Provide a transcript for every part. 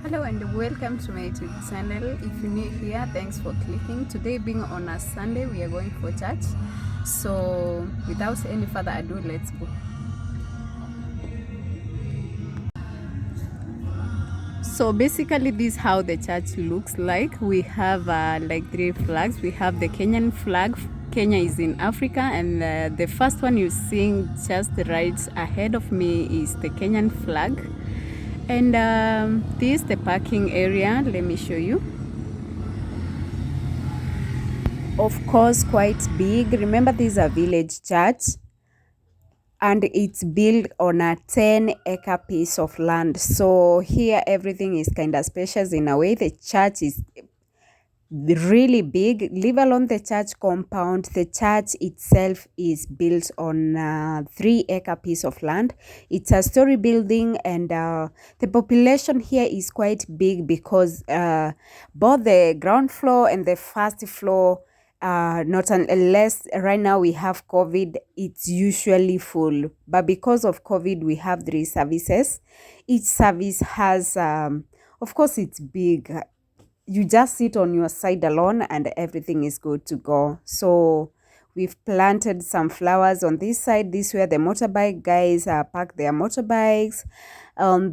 Hello and welcome to my YouTube channel. If you're new here, thanks for clicking. Today being on a Sunday, we are going for church. So without any further ado, let's go. So basically this is how the church looks like. We have like three flags. We have the Kenyan flag. Kenya is in Africa, and the first one you see just right ahead of me is the Kenyan flag. And this is the parking area. Let me show you. Of course, quite big. Remember, this is a village church and it's built on a 10-acre piece of land. So here everything is kind of spacious in a way. The church is really big. Leave alone the church compound. The church itself is built on a 3-acre piece of land. It's a story building, and the population here is quite big because both the ground floor and the first floor, not unless right now we have COVID, it's usually full. But because of COVID, we have 3 services. Each service has, of course, it's big. You just sit on your side alone and everything is good to go. So we've planted some flowers on this side. This is where the motorbike guys park their motorbikes.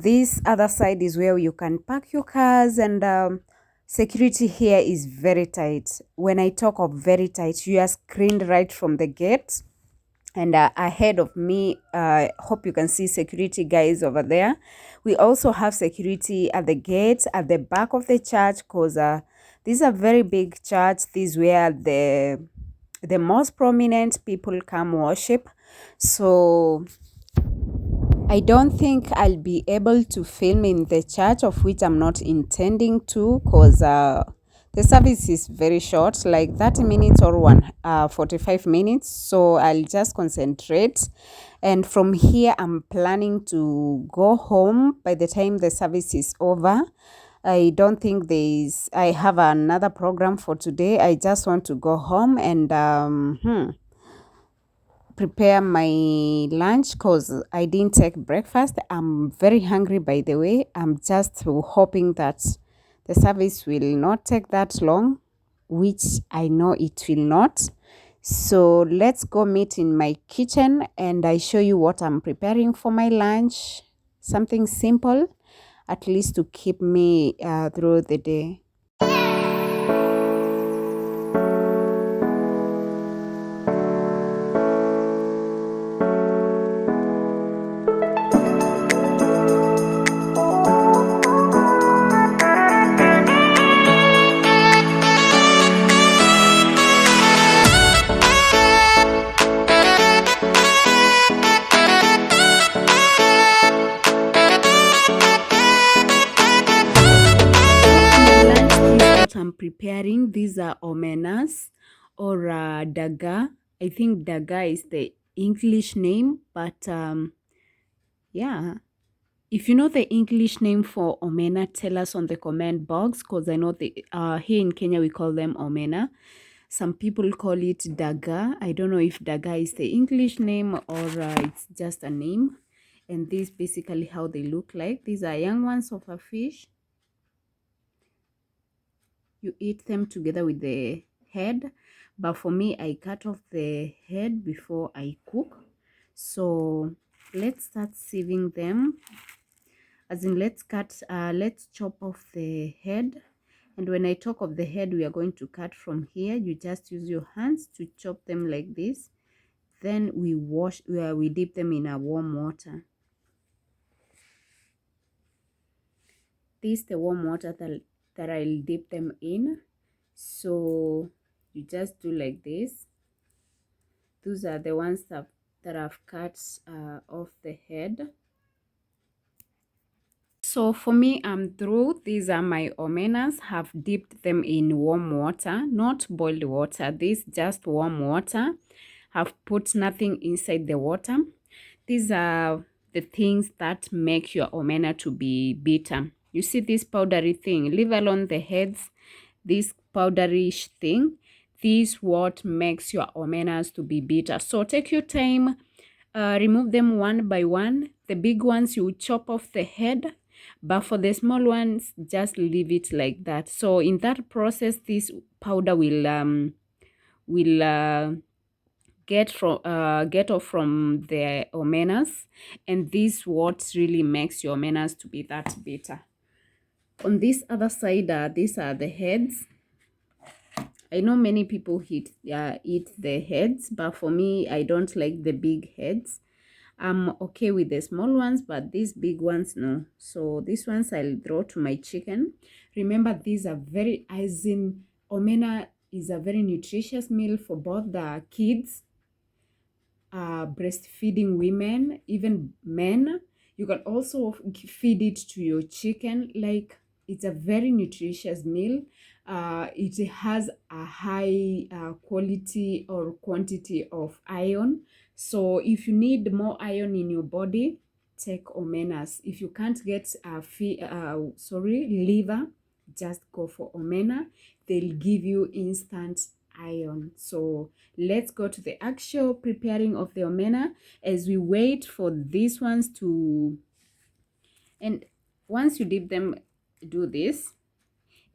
This other side is where you can park your cars, and security here is very tight. When I talk of very tight, you are screened right from the gate. And ahead of me, hope you can see security guys over there. We also have security at the gate at the back of the church, because this is a very big church. This is where the most prominent people come worship. So I don't think I'll be able to film in the church, of which I'm not intending to, because the service is very short, like 30 minutes or 45 minutes. So I'll just concentrate. And from here, I'm planning to go home by the time the service is over. I don't think I have another program for today. I just want to go home and prepare my lunch, because I didn't take breakfast. I'm very hungry, by the way. I'm just hoping that the service will not take that long, which I know it will not. So let's go meet in my kitchen and I show you what I'm preparing for my lunch. Something simple, at least to keep me through the day. I'm preparing. These are omenas or DAGAA. I think DAGAA is the English name, but yeah. If you know the English name for omena, tell us on the comment box, because I know here in Kenya we call them omena. Some people call it DAGAA. I don't know if DAGAA is the English name or it's just a name. And this is basically how they look like. These are young ones of a fish. You eat them together with the head, but for me, I cut off the head before I cook. So let's start sieving them. As in, let's chop off the head. And when I talk of the head, we are going to cut from here. You just use your hands to chop them like this. Then we dip them in a warm water. This is the warm water that I'll dip them in. So you just do like this. Those are the ones that I've cut off the head. So for me, I'm through. These are my omenas. Have dipped them in warm water, not boiled water. This just warm water. Have put nothing inside the water. These are the things that make your omena to be bitter. You see this powdery thing, leave alone the heads, this powderish thing. This what makes your omenas to be bitter. So take your time, remove them one by one. The big ones, you chop off the head. But for the small ones, just leave it like that. So in that process, this powder will get off from the omenas, and this what really makes your omenas to be that bitter. On this other side, these are the heads. I know many people eat the heads, but for me, I don't like the big heads. I'm okay with the small ones, but these big ones, no. So these ones I'll throw to my chicken. Remember, these are very, as in, omena is a very nutritious meal for both the kids, breastfeeding women, even men. You can also feed it to your chicken. Like, it's a very nutritious meal. It has a high quality or quantity of iron. So if you need more iron in your body, take omenas. If you can't get liver, just go for omena. They'll give you instant iron. So let's go to the actual preparing of the omena as we wait for these ones to, and once you dip them, do this.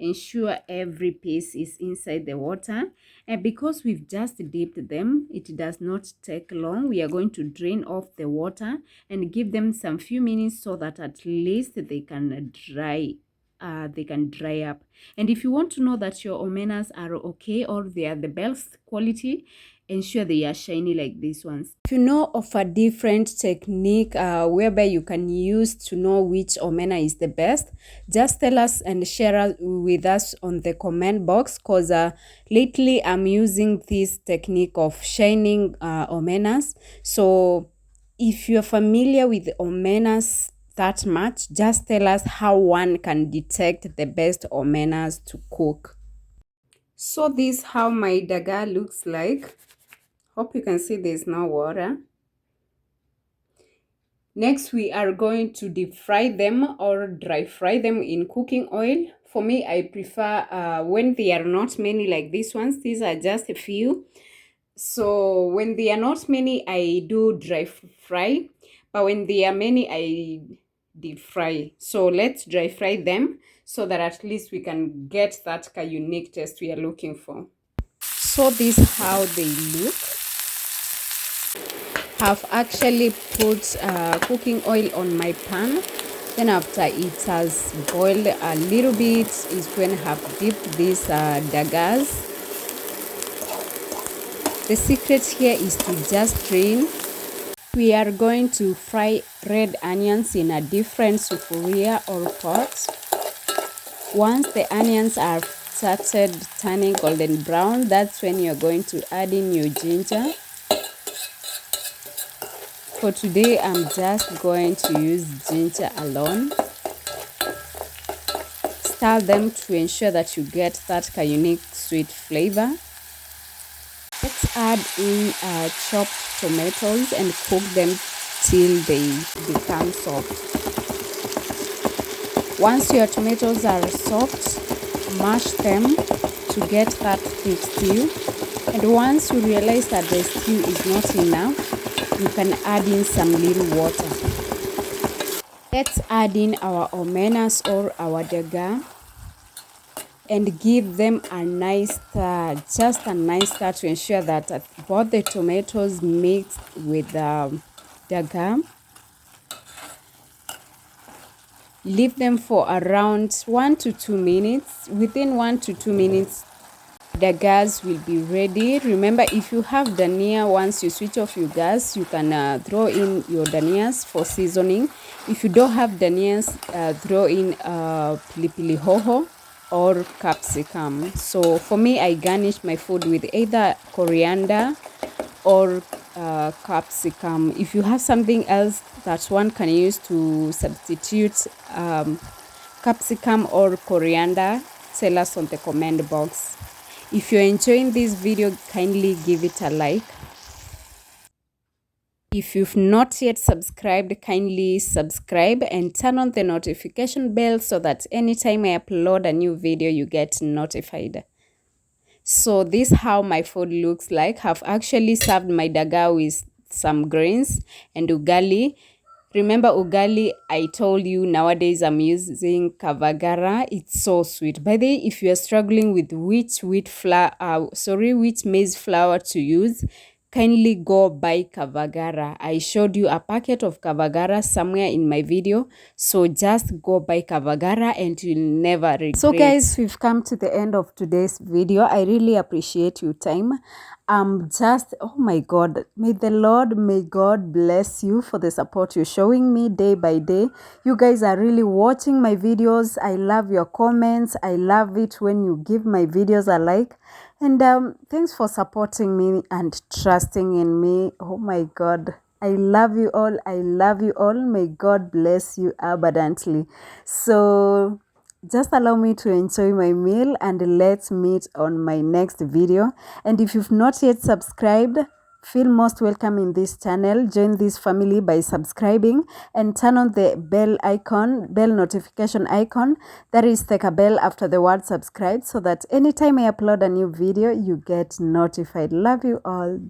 Ensure every piece is inside the water, and because we've just dipped them, it does not take long. We are going to drain off the water and give them some few minutes so that at least they can dry up. And if you want to know that your omenas are okay or they are the best quality, ensure they are shiny like these ones. If you know of a different technique whereby you can use to know which omena is the best, just tell us and share with us on the comment box, because lately I'm using this technique of shining omenas. So if you're familiar with omenas that much, just tell us how one can detect the best omenas to cook. So this is how my DAGAA looks like. Hope you can see there's no water. Next, we are going to deep fry them or dry fry them in cooking oil. For me, I prefer when they are not many like these ones. These are just a few. So when they are not many, I do dry fry. But when they are many, I deep fry. So let's dry fry them so that at least we can get that unique taste we are looking for. So this is how they look. Have actually put cooking oil on my pan. Then after it has boiled a little bit is when I have dipped these DAGAAs. The secret here is to just drain. We are going to fry red onions in a different sufuria or pot. Once the onions are started turning golden brown, that's when you're going to add in your ginger. For today, I'm just going to use ginger alone. Stir them to ensure that you get that unique sweet flavor. Let's add in chopped tomatoes and cook them till they become soft. Once your tomatoes are soft, mash them to get that thick stew. And once you realize that the stew is not enough, you can add in some little water. Let's add in our omenas or our DAGAA and give them a nice stir, just a nice stir to ensure that both the tomatoes mixed with the DAGAA. Leave them for around 1 to 2 minutes. Within 1 to 2 minutes, the gas will be ready. Remember, if you have dhania, once you switch off your gas, you can throw in your dhanias for seasoning. If you don't have dhanias, throw in pilipili hoho or capsicum. So for me, I garnish my food with either coriander or capsicum. If you have something else that one can use to substitute capsicum or coriander, tell us on the comment box. If you're enjoying this video, kindly give it a like. If you've not yet subscribed, kindly subscribe and turn on the notification bell so that anytime I upload a new video, you get notified. So this is how my food looks like. I've actually served my DAGAA with some grains and ugali. Remember ugali, I told you nowadays I'm using kavagara. It's so sweet. By the way, if you are struggling with which which maize flour to use, kindly go buy kavagara. I showed you a packet of kavagara somewhere in my video. So just go buy kavagara and you'll never regret. So guys, we've come to the end of today's video. I really appreciate your time. Oh my God, may God bless you for the support you're showing me day by day. You guys are really watching my videos. I love your comments. I love it when you give my videos a like. And thanks for supporting me and trusting in me. Oh my God. I love you all. I love you all. May God bless you abundantly. So just allow me to enjoy my meal and let's meet on my next video. And if you've not yet subscribed, feel most welcome in this channel. Join this family by subscribing and turn on the bell notification icon. That is, take a bell after the word subscribe so that anytime I upload a new video, you get notified. Love you all.